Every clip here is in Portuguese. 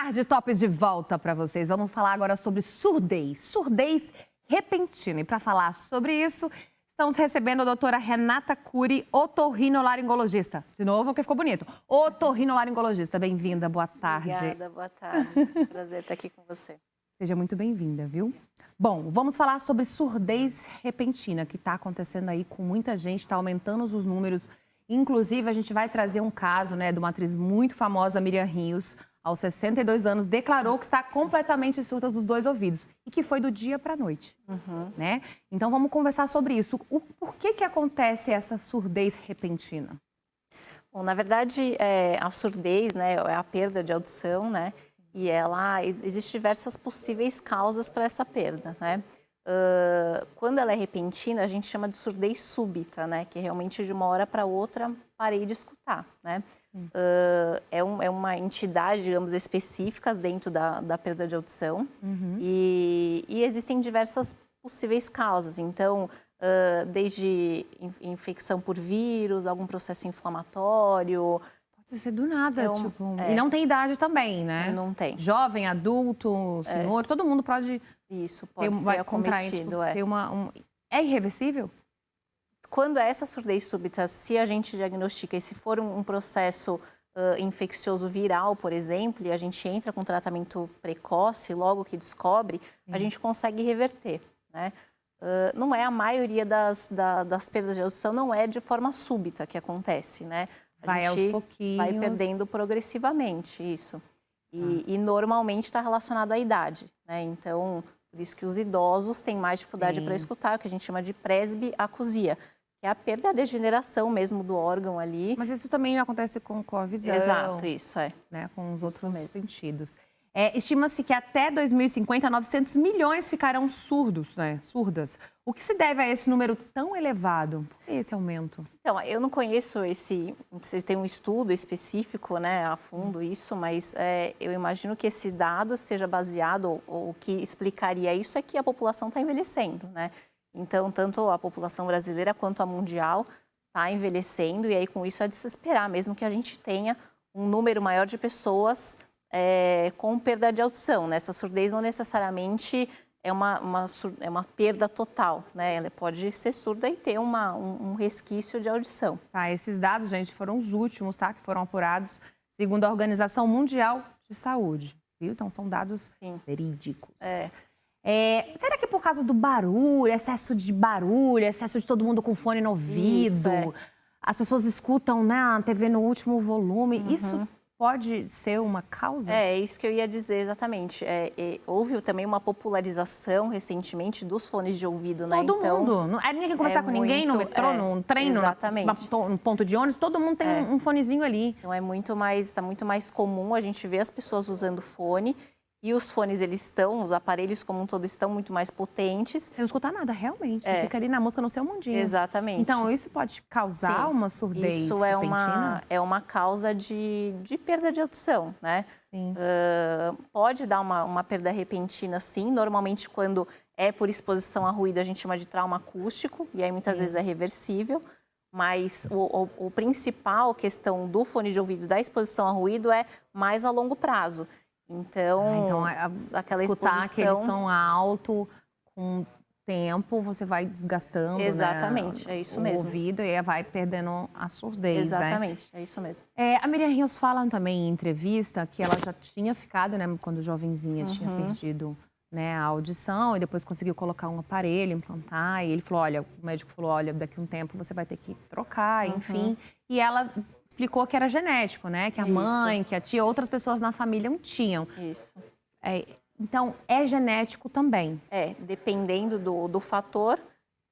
Tarde Top de volta para vocês. Vamos falar agora sobre surdez. Surdez repentina. E para falar sobre isso, estamos recebendo a doutora Renata Cury, otorrinolaringologista. De novo, porque ficou bonito. Otorrinolaringologista. Bem-vinda, boa tarde. Obrigada, boa tarde. Prazer estar aqui com você. Seja muito bem-vinda, viu? Bom, vamos falar sobre surdez repentina, que está acontecendo aí com muita gente, está aumentando os números. Inclusive, a gente vai trazer um caso, né, de uma atriz muito famosa, Miriam Rios, aos 62 anos, declarou que está completamente surda dos dois ouvidos e que foi do dia para a noite, né? Então, vamos conversar sobre isso. Por que acontece essa surdez repentina? Bom, na verdade, a surdez, né, é a perda de audição, né? E existem diversas possíveis causas para essa perda, né? Quando ela é repentina, a gente chama de surdez súbita, né? Que realmente de uma hora para outra parei de escutar, né? É uma entidade, digamos, específicas dentro da perda de audição. E existem diversas possíveis causas. Então, desde infecção por vírus, algum processo inflamatório. Pode ser do nada, E não tem idade também, né? Não tem. Jovem, adulto, senhor, todo mundo pode... Isso, pode ser acometido, É irreversível? Quando é essa surdez súbita, se a gente diagnostica e se for um processo infeccioso viral, por exemplo, e a gente entra com tratamento precoce, logo que descobre, a gente consegue reverter, né? Não é a maioria das perdas de audição, não é de forma súbita que acontece, né? Vai aos pouquinhos. Vai perdendo progressivamente, isso. E normalmente está relacionado à idade, né? Então, por isso que os idosos têm mais dificuldade para escutar, o que a gente chama de presbiacusia, que é a perda da degeneração mesmo do órgão ali. Mas isso também acontece com a visão. Exato, isso é. Né, com os outros sentidos. Estima-se que até 2050, 900 milhões ficarão surdos, né, surdas. O que se deve a esse número tão elevado? Por que esse aumento? Então, eu não conheço se tem um estudo específico, né, a fundo isso, mas eu imagino que esse dado seja baseado, ou o que explicaria isso é que a população está envelhecendo, né? Então, tanto a população brasileira quanto a mundial está envelhecendo, e aí com isso é de se esperar, mesmo que a gente tenha um número maior de pessoas com perda de audição, né? Essa surdez não necessariamente é uma perda total, né? Ela pode ser surda e ter um resquício de audição. Tá, esses dados, gente, foram os últimos, tá? Que foram apurados segundo a Organização Mundial de Saúde, viu? Então, são dados verídicos. Será que por causa do barulho, excesso de todo mundo com fone no ouvido, as pessoas escutam, né, a TV no último volume, isso pode ser uma causa? É isso que eu ia dizer exatamente. Houve também uma popularização recentemente dos fones de ouvido, né? Todo mundo. Ninguém quer conversar com ninguém no metrô, num trem, num ponto de ônibus, todo mundo tem um fonezinho ali. Então está muito mais comum a gente ver as pessoas usando fone. E os fones, os aparelhos como um todo estão muito mais potentes. Você não escuta nada, realmente. Você fica ali na música no seu mundinho. Exatamente. Então, isso pode causar uma surdez isso repentina? É uma causa de perda de audição, né? Sim. Pode dar uma perda repentina, sim. Normalmente, quando é por exposição a ruído, a gente chama de trauma acústico. E aí, muitas vezes, é reversível. Mas a principal questão do fone de ouvido, da exposição a ruído, é mais a longo prazo. Então aquela escutar exposição... aquele som alto, com o tempo, você vai desgastando, exatamente, é isso mesmo. O ouvido e vai perdendo a surdez, exatamente, né? É isso mesmo. A Miriam Rios fala também em entrevista que ela já tinha ficado, né, quando jovenzinha, tinha perdido, né, a audição e depois conseguiu colocar um aparelho, implantar. E ele falou, o médico falou, olha, daqui a um tempo você vai ter que trocar, enfim. E ela explicou que era genético, né? Que a mãe, que a tia, outras pessoas na família não tinham. Isso. Então, é genético também. Dependendo do fator,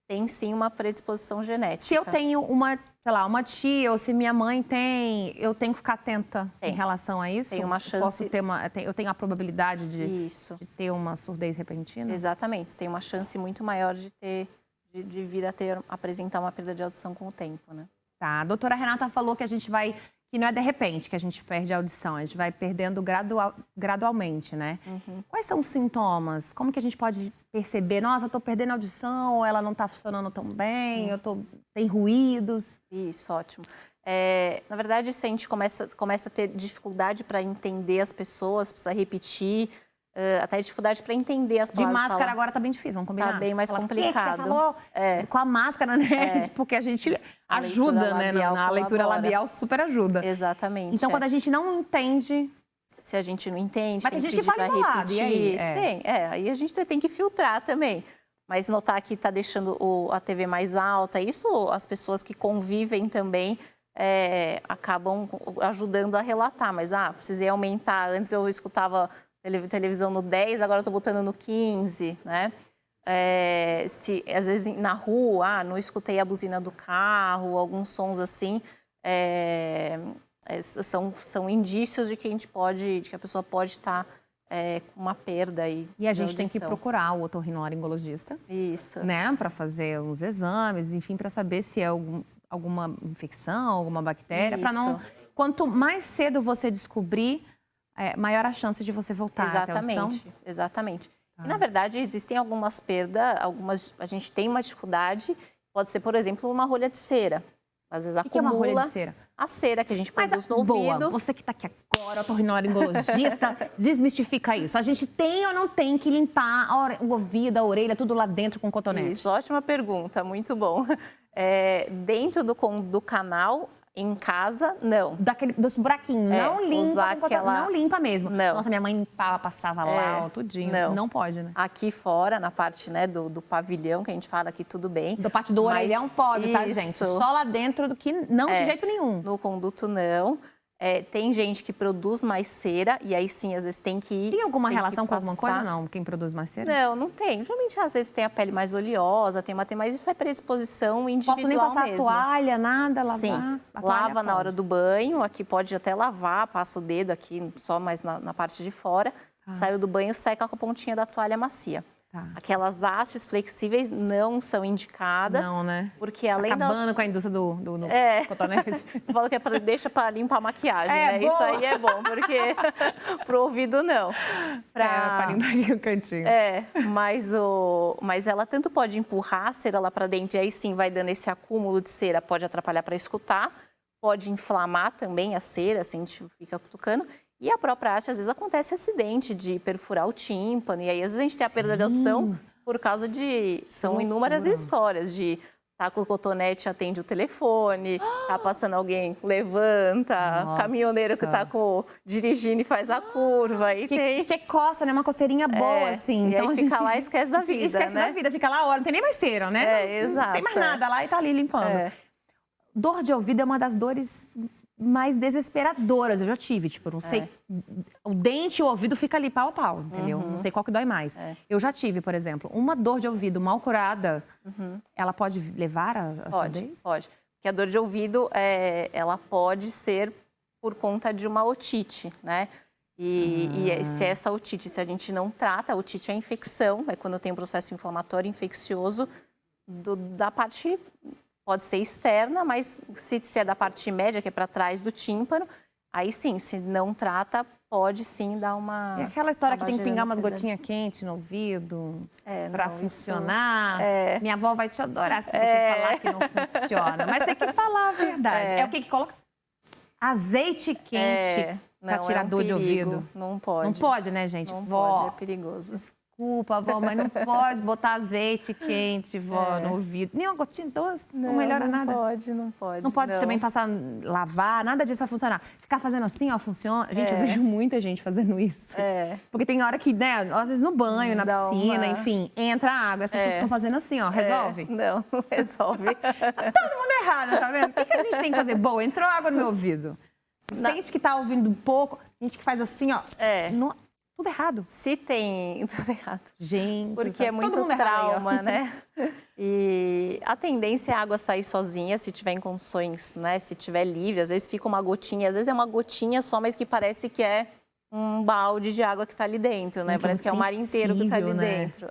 tem sim uma predisposição genética. Se eu tenho uma tia, ou se minha mãe tem, eu tenho que ficar atenta em relação a isso? Tem uma chance... Eu tenho a probabilidade de ter uma surdez repentina? Exatamente. Tem uma chance muito maior de vir a apresentar uma perda de audição com o tempo, né? Tá, a doutora Renata falou que que não é de repente que a gente perde a audição, a gente vai perdendo gradualmente, né? Quais são os sintomas? Como que a gente pode perceber? Nossa, eu tô perdendo a audição, ou ela não tá funcionando tão bem, tem ruídos? Isso, ótimo. Na verdade, se a gente começa a ter dificuldade para entender as pessoas, precisa repetir, até dificuldade para entender as De palavras. máscara agora tá bem difícil, vamos combinar? Tá bem mais Falar, complicado. "Por que que você falou com a máscara, né? Porque a gente ajuda, né? Na leitura labial super ajuda. Exatamente. Então, quando a gente não entende... Se a gente não entende, mas tem gente que fala embolado, e aí? Aí a gente tem que filtrar também. Mas notar que está deixando a TV mais alta, isso as pessoas que convivem também acabam ajudando a relatar. Mas, precisei aumentar. Antes eu escutava televisão no 10, agora eu estou botando no 15, né? Às vezes na rua, não escutei a buzina do carro, alguns sons assim, são indícios de que a pessoa pode estar com uma perda aí. E a gente tem que procurar o otorrinolaringologista. Isso. Né? Para fazer os exames, enfim, para saber se é alguma infecção, alguma bactéria, para não... Quanto mais cedo você descobrir, maior a chance de você voltar. Exatamente. E, na verdade, existem algumas perdas, a gente tem uma dificuldade, pode ser, por exemplo, uma rolha de cera. Às vezes acumula. O que é uma rolha de cera? A cera que a gente produz no ouvido. Você que está aqui agora, otorrinolaringologista, desmistifica isso. A gente tem ou não tem que limpar o ouvido, a orelha, tudo lá dentro com cotonete? Isso, ótima pergunta, muito bom. Dentro do canal, em casa, não. Dos buraquinhos, não limpa não limpa mesmo. Não. Nossa, minha mãe limpava, passava lá, tudinho. Não pode, né? Aqui fora, na parte, né, do pavilhão, que a gente fala aqui, tudo bem. Da parte do orelhão pode, tá, gente? Só lá dentro do que não, de jeito nenhum. No conduto, não. Tem gente que produz mais cera, e aí sim, às vezes tem que ir. Tem alguma relação com alguma coisa? Não, quem produz mais cera? Não tem. Geralmente, às vezes, tem a pele mais oleosa, mas isso é predisposição individual mesmo. Posso nem passar toalha, nada, lavar? Sim, lava na hora do banho, aqui pode até lavar, passa o dedo aqui, só mais na parte de fora. Saiu do banho, seca com a pontinha da toalha macia. Aquelas hastes flexíveis não são indicadas. Não, né? Porque além acabando com a indústria do cotonete. Eu falo que deixa para limpar a maquiagem, né? Isso aí é bom, porque pro ouvido não. Para limpar aqui o cantinho. Mas ela tanto pode empurrar a cera lá para dentro, e aí sim vai dando esse acúmulo de cera, pode atrapalhar para escutar, pode inflamar também a cera, assim, a gente fica cutucando. E a própria haste, às vezes, acontece acidente de perfurar o tímpano. E aí, às vezes, a gente tem a perda de audição por causa de... São inúmeras histórias de... Tá com o cotonete, atende o telefone, tá passando alguém, levanta, caminhoneiro que tá dirigindo e faz a curva. Aí que coça, né? Uma coceirinha boa, assim. E então, aí fica lá e esquece da vida, esquece da vida, fica lá a hora, não tem nem mais cera, né? Exato. Não tem mais nada lá e tá ali limpando. Dor de ouvido é uma das dores mais desesperadoras. Eu já tive, tipo, não sei, o dente e o ouvido fica ali pau a pau, entendeu? Não sei qual que dói mais. Eu já tive, por exemplo, uma dor de ouvido mal curada, ela pode levar a surdez? Pode. Porque a dor de ouvido, ela pode ser por conta de uma otite, né? E se essa otite, se a gente não trata, a otite é a infecção, é quando tem um processo inflamatório infeccioso da parte... Pode ser externa, mas se é da parte média, que é para trás do tímpano, aí sim, se não trata, pode sim dar uma... É aquela história que tem que pingar umas gotinhas quentes no ouvido para funcionar. Minha avó vai te adorar se você falar que não funciona. Mas tem que falar a verdade. É o que coloca? Azeite quente para tirar dor de ouvido. Não pode. Não pode, né, gente? Não vó, pode, é perigoso. Desculpa, vó, mas não pode botar azeite quente, vó, no ouvido. Nem uma gotinha doce, não melhora nada. Não pode, não pode. Não pode também passar, lavar, nada disso vai funcionar. Ficar fazendo assim, ó, funciona. Gente, eu vejo muita gente fazendo isso. Porque tem hora que, né, às vezes no banho, na piscina, enfim, entra a água, as pessoas ficam fazendo assim, ó, resolve? Não resolve. Tá todo mundo errado, tá vendo? O que a gente tem que fazer? Boa, entrou água no meu ouvido. Sente que tá ouvindo pouco, gente que faz assim, ó. Tudo errado. Se tem... Tudo errado. Gente... Porque é muito trauma, né? E a tendência é a água sair sozinha, se tiver em condições, né? Se tiver livre, às vezes fica uma gotinha, às vezes é uma gotinha só, mas que parece que é um balde de água que tá ali dentro, né? Parece que é o mar inteiro que tá ali dentro.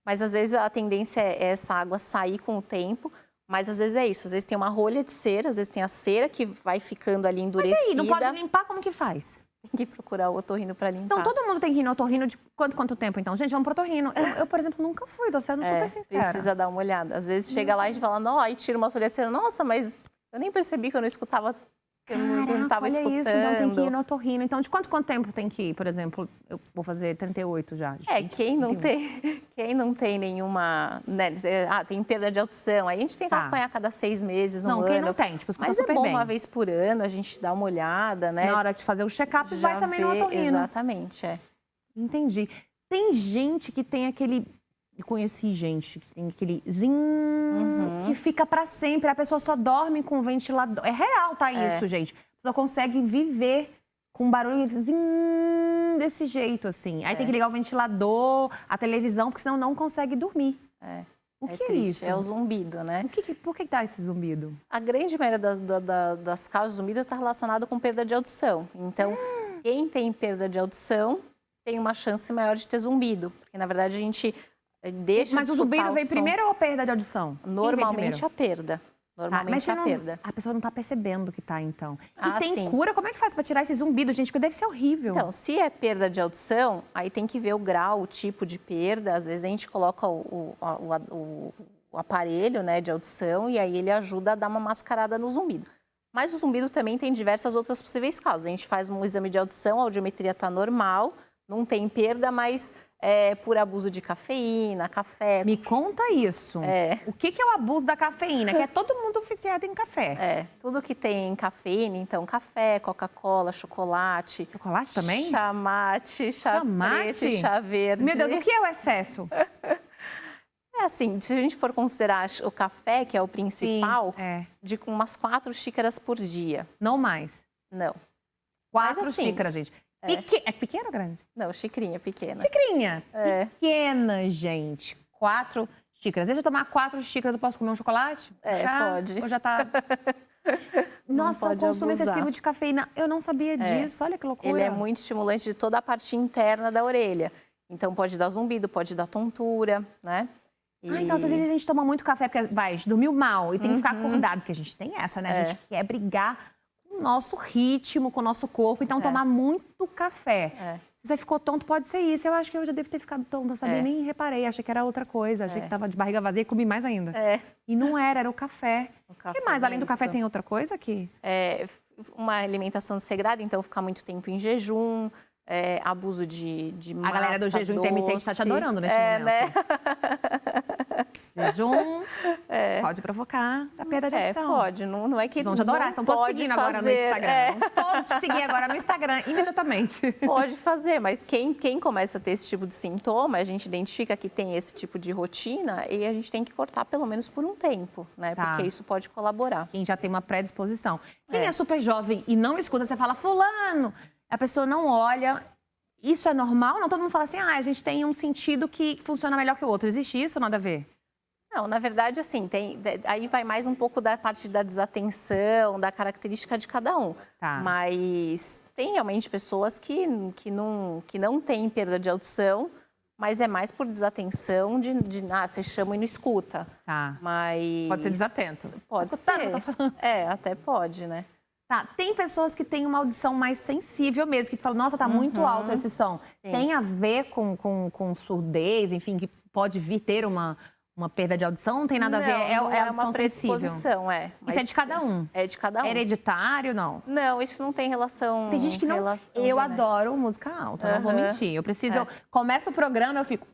Mas às vezes a tendência é essa água sair com o tempo, mas às vezes é isso. Às vezes tem uma rolha de cera, às vezes tem a cera que vai ficando ali endurecida. Mas aí, não pode limpar, como que faz? Tem que procurar o otorrino para limpar. Então, todo mundo tem que ir no otorrino de quanto tempo, então? Gente, vamos pro otorrino. Eu, por exemplo, nunca fui, tô sendo super sincera. Precisa dar uma olhada. Às vezes chega lá e fala, não, aí tira uma sobrancelha, nossa, mas Eu nem percebi que eu não escutava, que eu não estava olha escutando. isso, então tem que ir no otorrino. Então, de quanto tempo tem que ir? Por exemplo, eu vou fazer 38 já. Quem não tem nenhuma, né, tem perda de audição, aí a gente tem que acompanhar cada 6 meses, um ano. Não, quem não tem, tipo, escuta mas super é bom bem. uma vez por ano a gente dá uma olhada, né? Na hora de fazer o check-up, vai também no otorrino. Exatamente, Entendi. Tem gente que tem aquele... Eu conheci gente que tem aquele zin que fica pra sempre. A pessoa só dorme com o ventilador. É real, tá isso, gente. A pessoa consegue viver com barulho zin desse jeito, assim. Aí tem que ligar o ventilador, a televisão, porque senão não consegue dormir. O que é triste, isso? é o zumbido, né? Por que dá esse zumbido? A grande maioria das causas de zumbido está relacionada com perda de audição. Então, quem tem perda de audição tem uma chance maior de ter zumbido. Porque, na verdade, a gente deixa Mas de o escutar zumbido vem os primeiro sons. ou a perda de audição? Normalmente a perda. Normalmente a perda. A pessoa não tá percebendo que tá, então. E Ah, tem sim. cura? Como é que faz pra tirar esse zumbido, gente? Porque deve ser horrível. Então, se é perda de audição, aí tem que ver o grau, o tipo de perda. Às vezes a gente coloca o aparelho, né, de audição e aí ele ajuda a dar uma mascarada no zumbido. Mas o zumbido também tem diversas outras possíveis causas. A gente faz um exame de audição, a audiometria está normal, não tem perda, mas por abuso de cafeína, café. Me conta isso. O que é o abuso da cafeína? Que é todo mundo viciado em café. Tudo que tem cafeína, então café, Coca-Cola, chocolate. Chocolate também? Chá mate, chá preto, chá verde. Meu Deus, o que é o excesso? É assim, se a gente for considerar o café, que é o principal, de umas 4 xícaras por dia. Não mais? Não. 4 assim, xícaras, gente. É pequeno ou grande? Não, xicrinha pequena. Xicrinha. Pequena, gente. 4 xícaras. Deixa eu tomar 4 xícaras, eu posso comer um chocolate? Pode. Ou já tá... Nossa, o consumo excessivo de cafeína. Eu não sabia disso, olha que loucura. Ele é muito estimulante de toda a parte interna da orelha. Então, pode dar zumbido, pode dar tontura, né? Então, às vezes a gente toma muito café porque a gente dormiu mal e tem que ficar acordado, porque a gente tem essa, né? A gente quer brigar com o nosso ritmo, com o nosso corpo, então tomar muito café. Se você ficou tonto, pode ser isso. Eu acho que eu já devo ter ficado tonta, sabia? Nem reparei, achei que era outra coisa, achei que tava de barriga vazia e comi mais ainda. E não era o café. O que mais? Além do café, tem outra coisa aqui? Uma alimentação desregrada, então ficar muito tempo em jejum. Abuso de massa, a galera do jejum intermitente tá te adorando nesse momento. Né? Jejum pode provocar a perda de audição. Pode, não é que vão te adorar, estão todos seguindo agora no Instagram. Todos seguir agora no Instagram, imediatamente. Pode fazer, mas quem começa a ter esse tipo de sintoma, a gente identifica que tem esse tipo de rotina e a gente tem que cortar pelo menos por um tempo, né? Porque isso pode colaborar. Quem já tem uma predisposição. Quem é super jovem e não escuta, você fala, fulano... A pessoa não olha, isso é normal? Não, todo mundo fala assim, a gente tem um sentido que funciona melhor que o outro. Existe isso ou nada a ver? Não, na verdade, assim, aí vai mais um pouco da parte da desatenção, da característica de cada um. Mas tem realmente pessoas que não têm perda de audição, mas é mais por desatenção você chama e não escuta. Mas... Pode ser desatento. Pode ser. Até pode, né? Tem pessoas que têm uma audição mais sensível mesmo, que falam, nossa, tá muito alto esse som. Sim. Tem a ver com surdez, enfim, que pode vir ter uma perda de audição? Não tem nada a ver? É audição uma predisposição, sensível. Isso é de cada um? É de cada um. Hereditário, não? Não, isso não tem relação. Tem gente que não... Eu adoro música alta, não vou mentir. Eu preciso... Começa o programa, eu fico...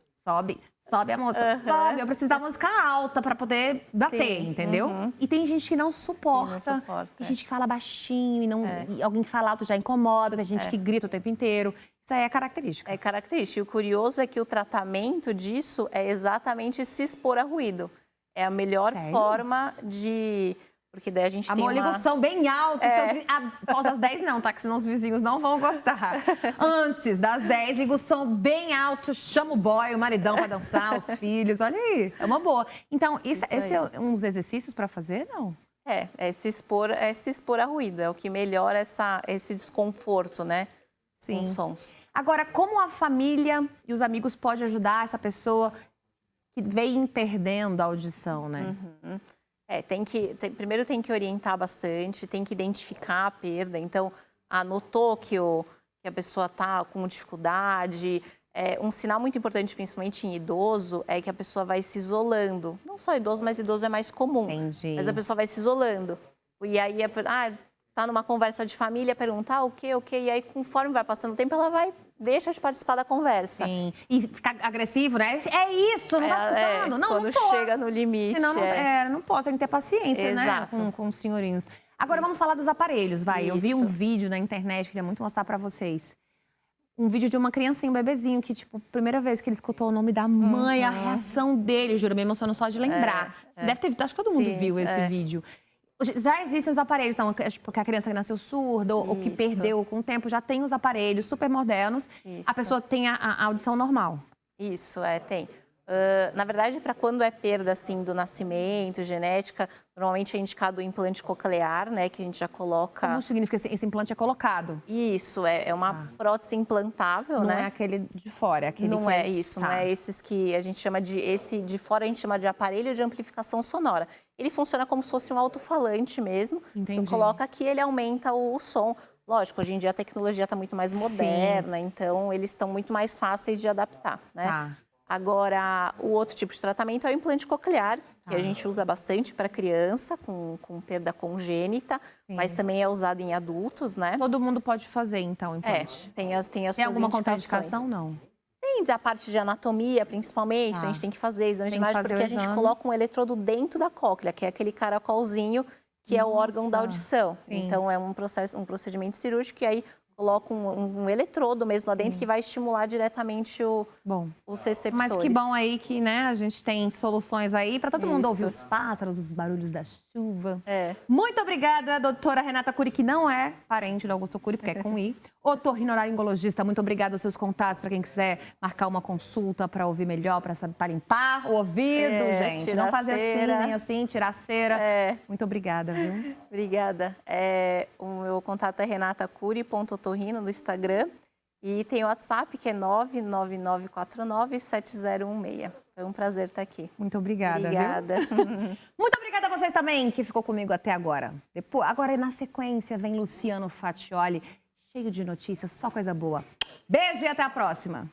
Sobe a música, sobe. Eu preciso da música alta para poder bater, entendeu? E tem gente que não suporta. Tem gente que fala baixinho e alguém que fala alto já incomoda. Tem gente que grita o tempo inteiro. Isso aí é característica. É característica. E o curioso é que o tratamento disso é exatamente se expor a ruído. É a melhor forma de... Porque daí a gente tem liga o som bem alto. Após as 10 não, tá? Que senão os vizinhos não vão gostar. Antes das 10, liga o som bem alto, chama o boy, o maridão pra dançar, os filhos. Olha aí, é uma boa. Então, esse é um dos exercícios pra fazer, não? É se expor a ruído. É o que melhora esse desconforto, né? Sim. Com sons. Agora, como a família e os amigos podem ajudar essa pessoa que vem perdendo a audição, né? Primeiro tem que orientar bastante, tem que identificar a perda. Então, notou que a pessoa está com dificuldade. Um sinal muito importante, principalmente em idoso, é que a pessoa vai se isolando. Não só idoso, mas idoso é mais comum. Entendi. Mas a pessoa vai se isolando. E aí, tá numa conversa de família, perguntar o quê, e aí conforme vai passando o tempo, ela deixa de participar da conversa. Sim, e fica agressivo, né? É isso, não tá escutando? Não, quando não tô. chega no limite. Senão não posso, tem que ter paciência, Exato. né, com os senhorinhos. Agora vamos falar dos aparelhos, vai. Isso. Eu vi um vídeo na internet, queria muito mostrar pra vocês. Um vídeo de uma criancinha, um bebezinho, que, tipo, primeira vez que ele escutou o nome da mãe, a reação dele, juro, me emocionou só de lembrar. Você deve ter visto, acho que todo mundo viu esse vídeo. Já existem os aparelhos, então, porque a criança que nasceu surda ou que perdeu com o tempo, já tem os aparelhos super modernos. A pessoa tem a audição normal. Isso, tem. Na verdade, para quando é perda assim do nascimento, genética, normalmente é indicado o implante coclear, né, que a gente já coloca. Como significa esse implante é colocado? Isso, é uma prótese implantável, não né? Não é aquele de fora, é aquele não é isso, não é esses que a gente chama de esse de fora, a gente chama de aparelho de amplificação sonora. Ele funciona como se fosse um alto-falante mesmo. Entendi. Então coloca aqui, ele aumenta o som. Lógico, hoje em dia a tecnologia está muito mais moderna, então eles estão muito mais fáceis de adaptar, né? Agora, o outro tipo de tratamento é o implante coclear, que a gente usa bastante para criança com perda congênita, mas também é usado em adultos, né? Todo mundo pode fazer, então, implante? Tem as Tem suas alguma indicações. contraindicação, não? Tem da parte de anatomia, principalmente, a gente tem que fazer exame de imagem, porque a gente coloca um eletrodo dentro da cóclea, que é aquele caracolzinho que é o órgão da audição. Sim. Então, é um procedimento cirúrgico que aí coloca um eletrodo mesmo lá dentro que vai estimular diretamente os receptores. Mas que bom aí que, né, a gente tem soluções aí para todo mundo ouvir os pássaros, os barulhos da chuva. Muito obrigada, doutora Renata Cury, que não é parente do Augusto Cury, porque é com I. Otorrinolaringologista, muito obrigada aos seus contatos para quem quiser marcar uma consulta para ouvir melhor, para limpar o ouvido, gente. Não fazer assim, nem assim, tirar cera. Muito obrigada, viu? Obrigada. O meu contato é renatacury.otorrino no Instagram e tem o WhatsApp que é 999497016. Foi um prazer estar aqui. Muito obrigada. Obrigada. Muito obrigada a vocês também que ficou comigo até agora. Agora, na sequência, vem Luciano Faccioli, cheio de notícias, só coisa boa. Beijo e até a próxima.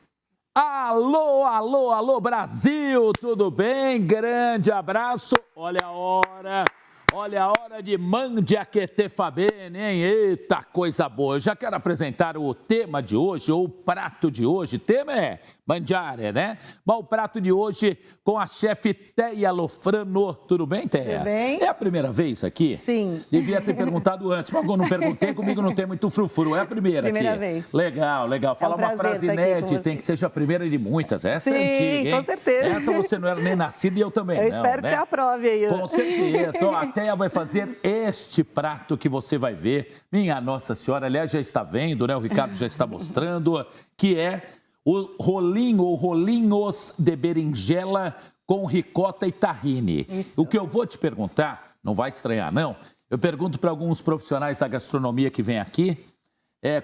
Alô, alô, alô, Brasil, tudo bem? Grande abraço. Olha a hora de Mandiaquete Fabene, hein? Eita, coisa boa. Eu já quero apresentar o tema de hoje, ou o prato de hoje. O tema é mangiare, né? Bom, o prato de hoje com a chefe Teia Lofrano. Tudo bem, Teia? Tudo bem. É a primeira vez aqui? Sim. Devia ter perguntado antes, mas eu não perguntei, comigo não tem muito frufru. É a primeira aqui. Primeira vez. Legal, legal. Fala uma frase inédita, tem que seja a primeira de muitas. Essa é antiga, hein? Com certeza. Essa você não era nem nascida e eu também não, espero que né? você aprove aí. Com certeza. Ó, a Teia vai fazer este prato que você vai ver. Minha Nossa Senhora, aliás, já está vendo, né? O Ricardo já está mostrando, que é o rolinho ou rolinhos de berinjela com ricota e tahine. Isso. O que eu vou te perguntar, não vai estranhar não, eu pergunto para alguns profissionais da gastronomia que vêm aqui,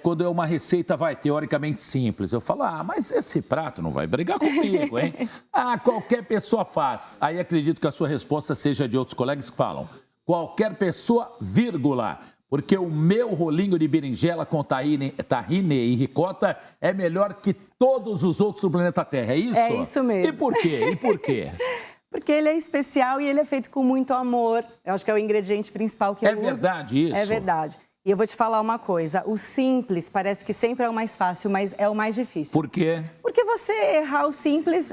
quando é uma receita, teoricamente simples. Eu falo, mas esse prato não vai brigar comigo, hein? Qualquer pessoa faz. Aí acredito que a sua resposta seja de outros colegas que falam, qualquer pessoa, vírgula. Porque o meu rolinho de berinjela com tahine e ricota é melhor que todos os outros do planeta Terra, é isso? É isso mesmo. E por quê? E por quê? Porque ele é especial e ele é feito com muito amor. Eu acho que é o ingrediente principal que eu uso. É verdade isso? É verdade. E eu vou te falar uma coisa, o simples parece que sempre é o mais fácil, mas é o mais difícil. Por quê? Porque você errar o simples,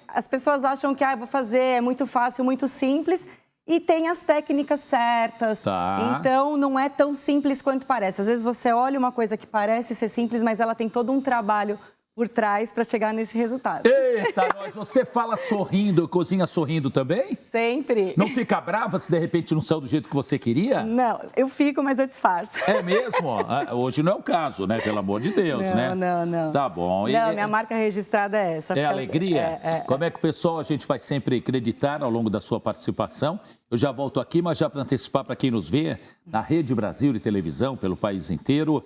as pessoas acham que vou fazer, é muito fácil, muito simples, e tem as técnicas certas. Tá. Então, não é tão simples quanto parece. Às vezes você olha uma coisa que parece ser simples, mas ela tem todo um trabalho por trás para chegar nesse resultado. Eita, nós, você fala sorrindo, cozinha sorrindo também? Sempre. Não fica brava se de repente não saiu do jeito que você queria? Não, eu fico, mas eu disfarço. É mesmo? Hoje não é o caso, né? Pelo amor de Deus, né? Não. Tá bom. Não, minha marca registrada é essa. É alegria? Como é que o pessoal, a gente vai sempre acreditar ao longo da sua participação. Eu já volto aqui, mas já para antecipar para quem nos vê, na Rede Brasil de televisão, pelo país inteiro,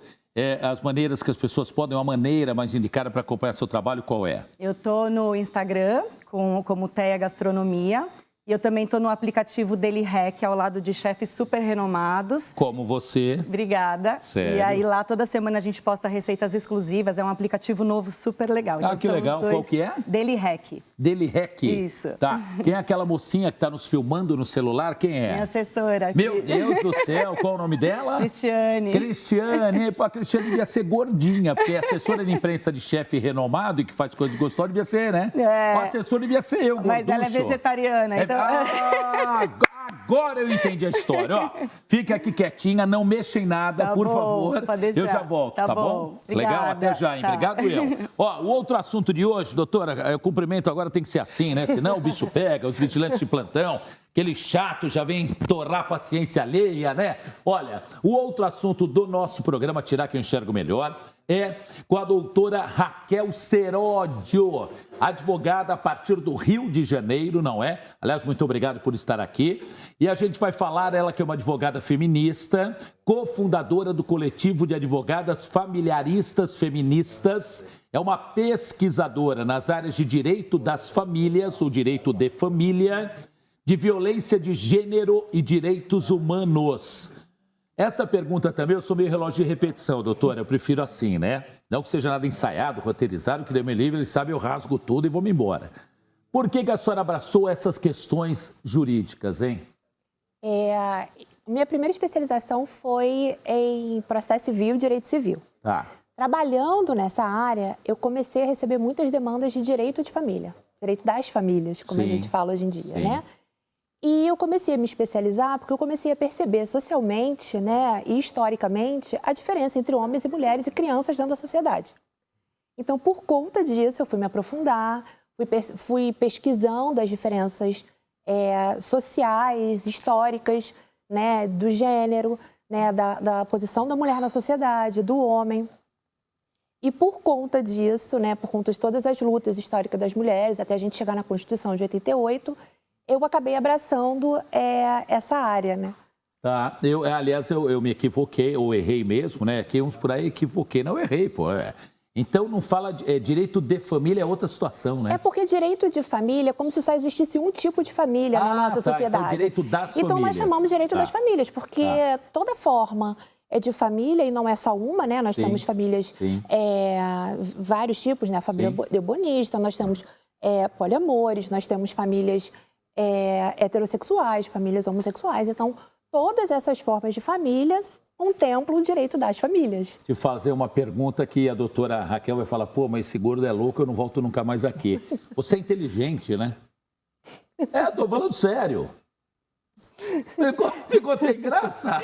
as maneiras que as pessoas podem, uma maneira mais indicada para acompanhar seu trabalho, qual é? Eu estou no Instagram como Teia Gastronomia E eu também estou no aplicativo Daily Hack, ao lado de chefes super renomados. Como você. Obrigada. Sério? E aí lá toda semana a gente posta receitas exclusivas, é um aplicativo novo super legal. Ah, que legal. Qual que é? Daily Hack. Daily Hack. Isso. Tá. Quem é aquela mocinha que está nos filmando no celular? Quem é? Minha assessora aqui. Meu Deus do céu, qual o nome dela? Cristiane. Cristiane. Pô, a Cristiane devia ser gordinha, porque assessora de imprensa de chefe renomado e que faz coisas gostosas devia ser, né? É. O assessor devia ser eu, gorducho. Mas ela é vegetariana, então... Agora eu entendi a história. Ó, fica aqui quietinha, não mexa em nada, Tá por bom, favor. pode deixar. Eu já volto, tá bom? Obrigada. Legal? Até já, hein? Tá. Obrigado, eu. Ó, o outro assunto de hoje, doutora, o cumprimento agora tem que ser assim, né? Senão o bicho pega, os vigilantes de plantão, aquele chato já vem torrar a paciência alheia, né? Olha, o outro assunto do nosso programa, Tirar que eu enxergo melhor, é com a doutora Raquel Seródio, advogada a partir do Rio de Janeiro, não é? Aliás, muito obrigado por estar aqui. E a gente vai falar, ela que é uma advogada feminista, cofundadora do coletivo de advogadas familiaristas feministas, é uma pesquisadora nas áreas de direito das famílias, o direito de família, de violência de gênero e direitos humanos. Essa pergunta também, eu sou meio relógio de repetição, doutora, eu prefiro assim, né? Não que seja nada ensaiado, roteirizado, que Deus me livre, ele sabe, eu rasgo tudo e vou-me embora. Por que a senhora abraçou essas questões jurídicas, hein? Minha primeira especialização foi em processo civil e direito civil. Tá. Trabalhando nessa área, eu comecei a receber muitas demandas de direito de família, direito das famílias, como a gente fala hoje em dia, né? E eu comecei a me especializar porque eu comecei a perceber socialmente, né, e historicamente, a diferença entre homens e mulheres e crianças dentro da sociedade. Então, por conta disso, eu fui me aprofundar, fui pesquisando as diferenças sociais, históricas, né, do gênero, né, da posição da mulher na sociedade, do homem. E por conta disso, né, por conta de todas as lutas históricas das mulheres, até a gente chegar na Constituição de 88, eu acabei abraçando essa área, né? Tá, aliás, eu me equivoquei, ou errei mesmo, né? Que uns por aí equivoquei, não, eu errei, pô. Então, não fala direito de família, é outra situação, né? É porque direito de família é como se só existisse um tipo de família na nossa sociedade. Então, direito das famílias. Então, nós chamamos de direito das famílias, porque toda forma é de família, e não é só uma, né? Nós temos famílias, vários tipos, né? A família debonista, nós temos poliamores, nós temos famílias heterossexuais, famílias homossexuais. Então, todas essas formas de famílias contemplam o direito das famílias. Te fazer uma pergunta que a doutora Raquel vai falar, pô, mas esse gordo é louco, eu não volto nunca mais aqui. Você é inteligente, né? Tô falando sério. Ficou sem graça?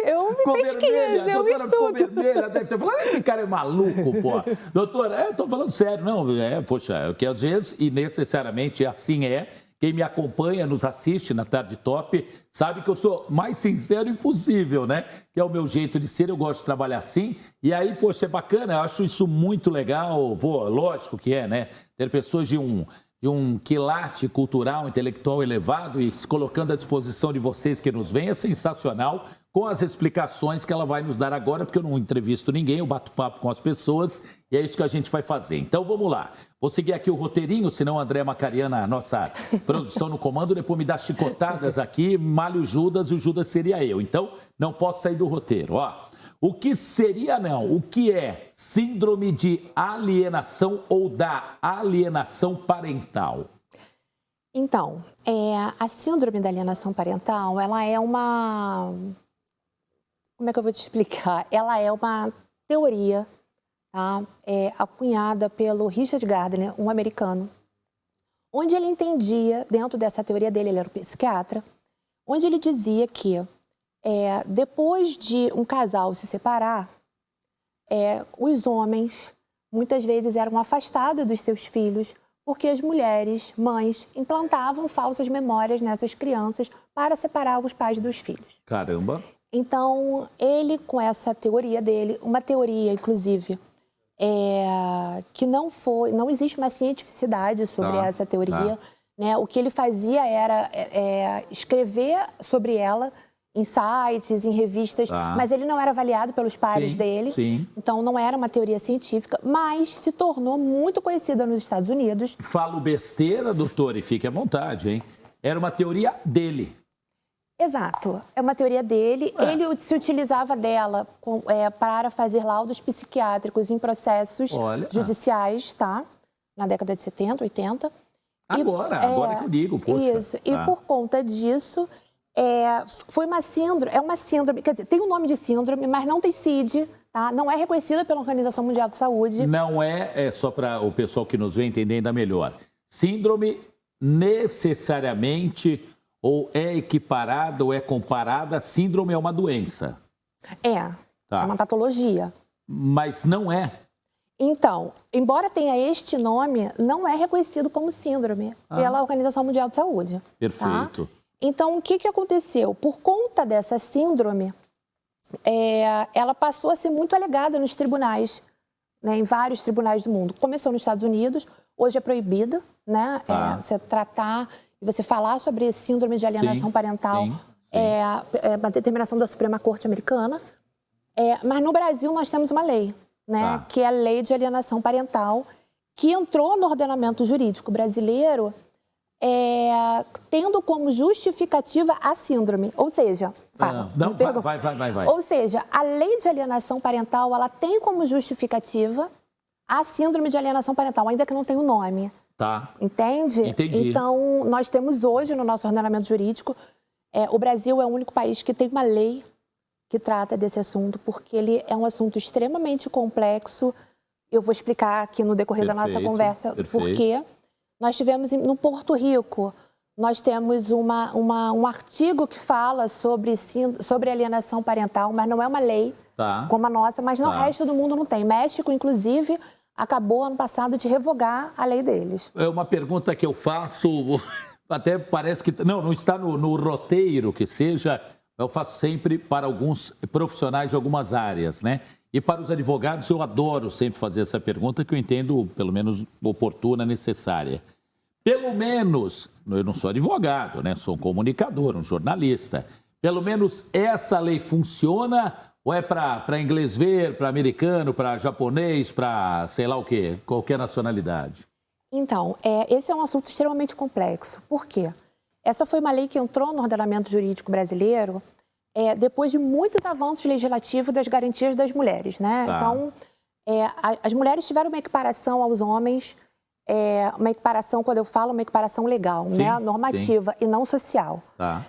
Eu me pesquiso, eu estudo. Vermelha, deve ter falado, esse cara é maluco, pô. Doutora, eu tô falando sério, não, poxa, que às vezes, e necessariamente assim quem me acompanha, nos assiste na Tarde Top, sabe que eu sou mais sincero impossível, né? Que é o meu jeito de ser, eu gosto de trabalhar assim. E aí, poxa, é bacana, eu acho isso muito legal. Pô, lógico que né? Ter pessoas de um quilate cultural, intelectual elevado e se colocando à disposição de vocês que nos veem é sensacional, com as explicações que ela vai nos dar agora, porque eu não entrevisto ninguém, eu bato papo com as pessoas e é isso que a gente vai fazer. Então, vamos lá. Vou seguir aqui o roteirinho, senão a André Macariana, a nossa produção no comando, depois me dá chicotadas aqui, malha o Judas e o Judas seria eu. Então, não posso sair do roteiro. Ó, o que seria, não, o que é síndrome de alienação ou da alienação parental? Então, a síndrome da alienação parental, ela é uma... Como é que eu vou te explicar? Ela é uma teoria, tá? Acunhada pelo Richard Gardner, um americano, onde ele entendia, dentro dessa teoria dele, ele era um psiquiatra, onde ele dizia que depois de um casal se separar, os homens muitas vezes eram afastados dos seus filhos porque as mulheres, mães, implantavam falsas memórias nessas crianças para separar os pais dos filhos. Caramba! Então, ele, com essa teoria dele, uma teoria, inclusive, que não existe uma cientificidade sobre essa teoria, né? O que ele fazia era escrever sobre ela em sites, em revistas, mas ele não era avaliado pelos pares dele, então não era uma teoria científica, mas se tornou muito conhecida nos Estados Unidos. Falo besteira, doutor, e fique à vontade, hein? era uma teoria dele. Exato, é uma teoria dele. Ele se utilizava dela para fazer laudos psiquiátricos em processos judiciais, tá? Na década de 70, 80. Agora que eu digo, poxa. Isso, e por conta disso, foi uma síndrome, quer dizer, tem o nome de síndrome, mas não tem CID, tá? Não é reconhecida pela Organização Mundial de Saúde. Não só para o pessoal que nos vê entender ainda melhor. Síndrome necessariamente ou é equiparada ou é comparada, síndrome é uma doença. É uma patologia. Mas não é. Então, embora tenha este nome, não é reconhecido como síndrome pela Organização Mundial de Saúde. Perfeito. Tá? Então, o que aconteceu? Por conta dessa síndrome, ela passou a ser muito alegada nos tribunais, né, em vários tribunais do mundo. Começou nos Estados Unidos, hoje é proibido, né, você tratar e você falar sobre síndrome de alienação parental. É uma determinação da Suprema Corte Americana. Mas no Brasil nós temos uma lei, né, que é a Lei de Alienação Parental, que entrou no ordenamento jurídico brasileiro tendo como justificativa a síndrome. Ou seja, vai. Ou seja, a Lei de Alienação Parental, ela tem como justificativa a síndrome de alienação parental, ainda que não tenha o nome. Tá. Entende? Entendi. Então, nós temos hoje no nosso ordenamento jurídico, o Brasil é o único país que tem uma lei que trata desse assunto, porque ele é um assunto extremamente complexo. Eu vou explicar aqui no decorrer da nossa conversa por quê. Nós tivemos no Porto Rico, nós temos um artigo que fala sobre alienação parental, mas não é uma lei como a nossa, mas no resto do mundo não tem. México, inclusive, acabou ano passado de revogar a lei deles. É uma pergunta que eu faço, até parece que não está no roteiro que seja, eu faço sempre para alguns profissionais de algumas áreas, né? E para os advogados eu adoro sempre fazer essa pergunta que eu entendo pelo menos oportuna, necessária. Pelo menos, eu não sou advogado, né? Sou um comunicador, um jornalista. Pelo menos essa lei funciona ou é para inglês ver, para americano, para japonês, para sei lá o quê, qualquer nacionalidade? Então, esse é um assunto extremamente complexo. Por quê? Essa foi uma lei que entrou no ordenamento jurídico brasileiro depois de muitos avanços legislativos das garantias das mulheres, né? Então, as mulheres tiveram uma equiparação aos homens, uma equiparação, quando eu falo, uma equiparação legal, né? Normativa e não social,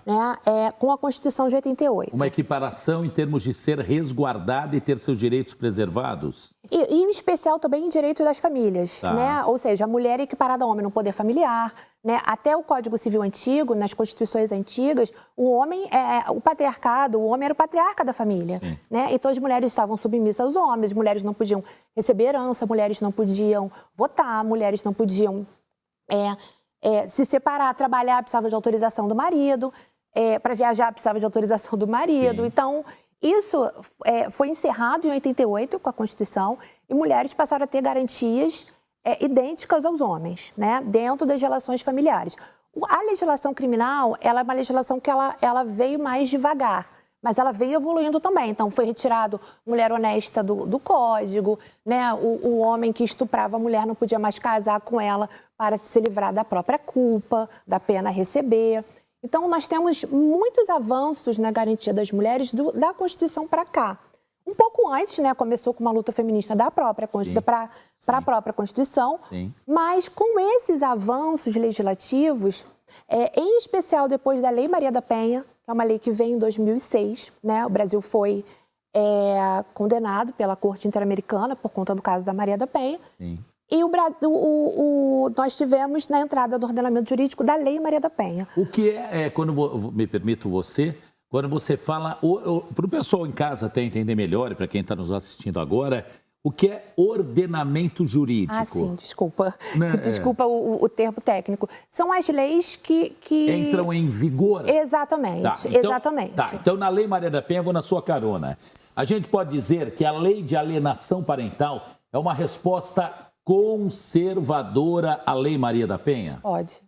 né? Com a Constituição de 88. Uma equiparação em termos de ser resguardada e ter seus direitos preservados? E em especial também em direitos das famílias, né? Ou seja, a mulher é equiparada ao homem no poder familiar, né? Até o Código Civil antigo, nas constituições antigas, o homem, o patriarcado, o homem era o patriarca da família, né? Então as mulheres estavam submissas aos homens, mulheres não podiam receber herança, mulheres não podiam votar, mulheres não podiam se separar, trabalhar, precisava de autorização do marido, para viajar precisava de autorização do marido. Então, isso foi encerrado em 88 com a Constituição e mulheres passaram a ter garantias idênticas aos homens, né, dentro das relações familiares. A legislação criminal, ela é uma legislação que ela veio mais devagar, mas ela veio evoluindo também. Então, foi retirado mulher honesta do Código, né? O homem que estuprava a mulher não podia mais casar com ela para se livrar da própria culpa, da pena a receber. Então, nós temos muitos avanços na garantia das mulheres da Constituição para cá. Um pouco antes, né, começou com uma luta feminista da própria para a própria Constituição, mas com esses avanços legislativos, em especial depois da Lei Maria da Penha, que é uma lei que veio em 2006, né, o Brasil foi condenado pela Corte Interamericana por conta do caso da Maria da Penha. E nós tivemos na entrada do ordenamento jurídico da Lei Maria da Penha. O que quando me permito quando você fala, para o pessoal em casa até entender melhor, e para quem está nos assistindo agora, o que é ordenamento jurídico? Ah, sim, desculpa. Desculpa o termo técnico. São as leis que entram em vigor? Exatamente, exatamente. Então, na Lei Maria da Penha, vou na sua carona. A gente pode dizer que a Lei de Alienação Parental é uma resposta conservadora à Lei Maria da Penha? Pode.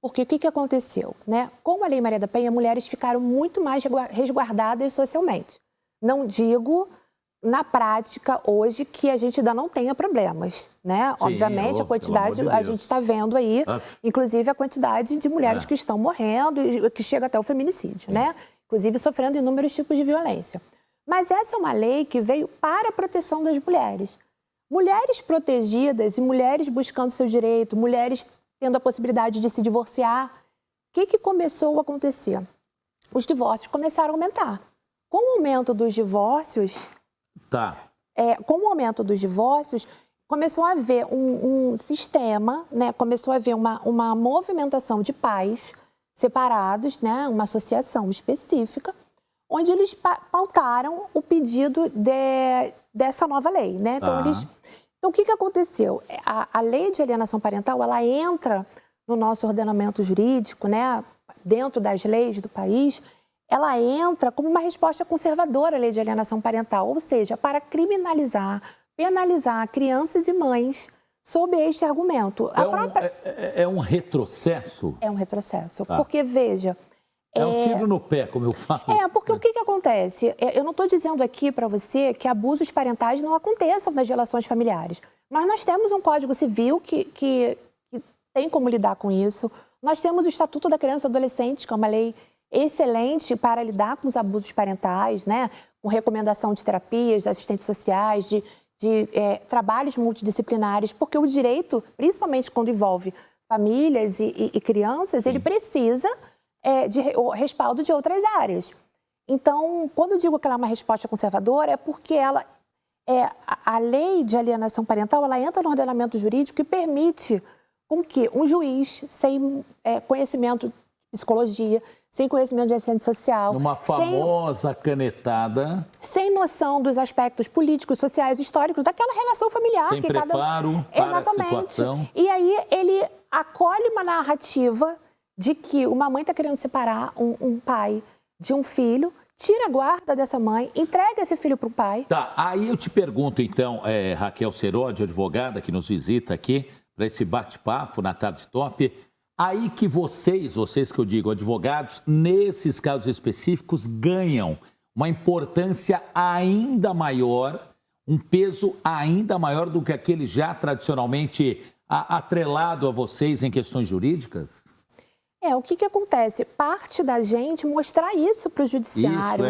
Porque o que aconteceu, né? Com a Lei Maria da Penha, mulheres ficaram muito mais resguardadas socialmente. Não digo na prática, hoje, que a gente ainda não tenha problemas, né? Sim, obviamente, a quantidade, pelo amor de a gente está vendo aí, inclusive, a quantidade de mulheres que estão morrendo, e que chega até o feminicídio, né? Inclusive, sofrendo inúmeros tipos de violência. Mas essa é uma lei que veio para a proteção das mulheres. Mulheres protegidas e mulheres buscando seu direito, mulheres tendo a possibilidade de se divorciar. O que começou a acontecer? Os divórcios começaram a aumentar. Com o aumento dos divórcios... com o aumento dos divórcios, começou a haver um sistema, né? Começou a haver uma movimentação de pais separados, né? Uma associação específica, onde eles pautaram o pedido dessa nova lei, né? Então, o que aconteceu? A lei de alienação parental, ela entra no nosso ordenamento jurídico, né? Dentro das leis do país, ela entra como uma resposta conservadora à lei de alienação parental, ou seja, para criminalizar, penalizar crianças e mães sob este argumento. É um retrocesso? É um retrocesso, porque, veja... É um tiro no pé, como eu falo. Porque o que acontece? Eu não estou dizendo aqui para você que abusos parentais não aconteçam nas relações familiares, mas nós temos um Código Civil que tem como lidar com isso. Nós temos o Estatuto da Criança e do Adolescente, que é uma lei excelente para lidar com os abusos parentais, né? Com recomendação de terapias, de assistentes sociais, de trabalhos multidisciplinares, porque o direito, principalmente quando envolve famílias e crianças, ele precisa de respaldo de outras áreas. Então, quando eu digo que ela é uma resposta conservadora, é porque a lei de alienação parental, ela entra no ordenamento jurídico e permite com que um juiz, sem conhecimento de psicologia, sem conhecimento de assistente social... Uma famosa canetada... Sem noção dos aspectos políticos, sociais, históricos, daquela relação familiar. Sem preparo para a situação. E aí ele acolhe uma narrativa de que uma mãe está querendo separar um pai de um filho, tira a guarda dessa mãe, entrega esse filho para o pai. Aí eu te pergunto então, Raquel Seródio, advogada que nos visita aqui, para esse bate-papo na Tarde Top, aí que vocês que eu digo, advogados, nesses casos específicos, ganham uma importância ainda maior, um peso ainda maior do que aquele já tradicionalmente atrelado a vocês em questões jurídicas? O que acontece? Parte da gente mostrar isso para o judiciário,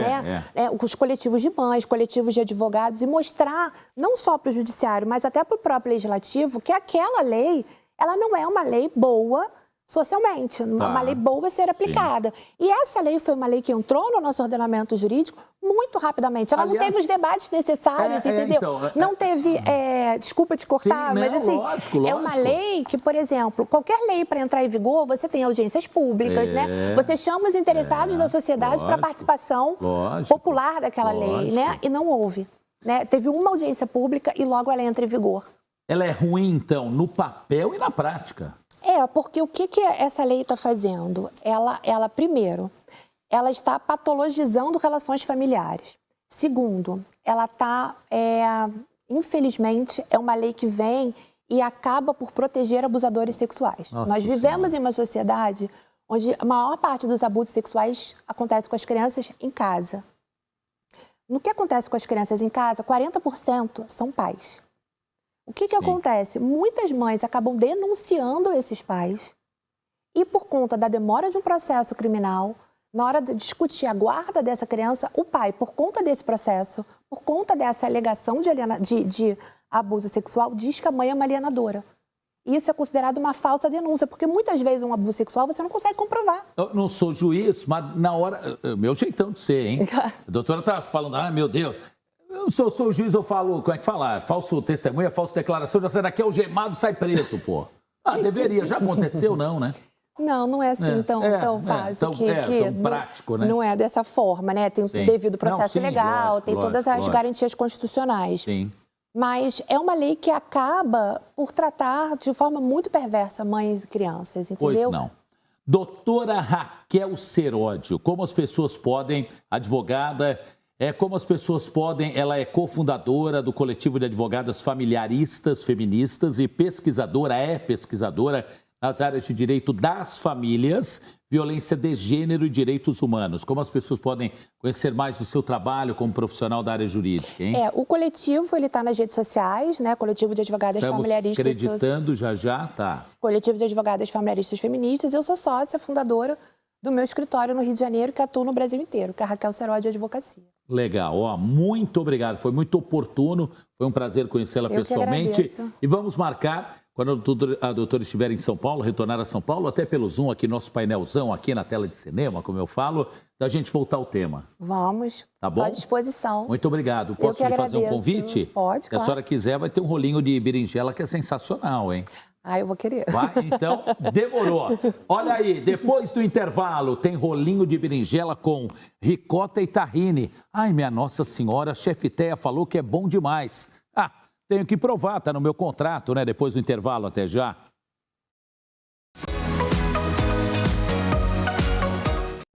os coletivos de mães, coletivos de advogados, e mostrar não só para o judiciário, mas até para o próprio legislativo, que aquela lei, ela não é uma lei boa socialmente, uma lei boa a ser aplicada. Sim. E essa lei foi uma lei que entrou no nosso ordenamento jurídico muito rapidamente. Ela não teve os debates necessários, entendeu? Não teve, desculpa te cortar, mas assim, lógico. É uma lei que, por exemplo, qualquer lei para entrar em vigor, você tem audiências públicas, né? Você chama os interessados da sociedade para a participação popular daquela lei, né? E não houve, né? Teve uma audiência pública e logo ela entra em vigor. Ela é ruim, então, no papel e na prática? Porque o que essa lei está fazendo? Ela, primeiro, ela está patologizando relações familiares. Segundo, ela está, infelizmente, é uma lei que vem e acaba por proteger abusadores sexuais. Nós vivemos em uma sociedade onde a maior parte dos abusos sexuais acontece com as crianças em casa. No que acontece com as crianças em casa, 40% são pais. O que acontece? Muitas mães acabam denunciando esses pais e, por conta da demora de um processo criminal, na hora de discutir a guarda dessa criança, o pai, por conta desse processo, por conta dessa alegação de abuso sexual, diz que a mãe é uma alienadora. Isso é considerado uma falsa denúncia, porque muitas vezes um abuso sexual você não consegue comprovar. Eu não sou juiz, mas na hora... Meu jeitão de ser, hein? A doutora está falando, meu Deus... Eu sou juiz, eu falo, como é que fala? Falso testemunha, falsa declaração, já sai daqui, é o gemado, sai preso, pô. Deveria, já aconteceu, não, né? Não é assim tão fácil. Tão prático, né? Não é dessa forma, né? Tem devido processo legal, tem todas as garantias constitucionais. Sim. Mas é uma lei que acaba por tratar de forma muito perversa mães e crianças, entendeu? Pois não. Doutora Raquel Seródio, como as pessoas podem, advogada... como as pessoas podem, ela é cofundadora do coletivo de advogadas familiaristas, feministas e pesquisadora nas áreas de direito das famílias, violência de gênero e direitos humanos. Como as pessoas podem conhecer mais do seu trabalho como profissional da área jurídica, hein? O coletivo, ele está nas redes sociais, né? Coletivo de Advogadas Estamos Familiaristas. acreditando já, tá. Coletivo de Advogadas Familiaristas Feministas. Eu sou sócia, fundadora do meu escritório no Rio de Janeiro, que atua no Brasil inteiro, que é a Raquel Seró de Advocacia. Legal, ó, muito obrigado, foi muito oportuno, foi um prazer conhecê-la pessoalmente. agradeço. E vamos marcar, quando a doutora estiver em São Paulo, retornar a São Paulo, até pelo Zoom, aqui nosso painelzão, aqui na tela de cinema, como eu falo, da gente voltar ao tema. Vamos. Tá bom? Estou à disposição. Muito obrigado. Posso que lhe fazer um agradeço. convite? Pode, Se a claro. senhora quiser, vai ter um rolinho de berinjela que é sensacional, hein? Eu vou querer. Vai? Então, demorou. Olha aí, depois do intervalo, tem rolinho de berinjela com ricota e tahine. Ai, minha Nossa Senhora, a chefe Teia falou que é bom demais. Tenho que provar, tá no meu contrato, né? Depois do intervalo, até já.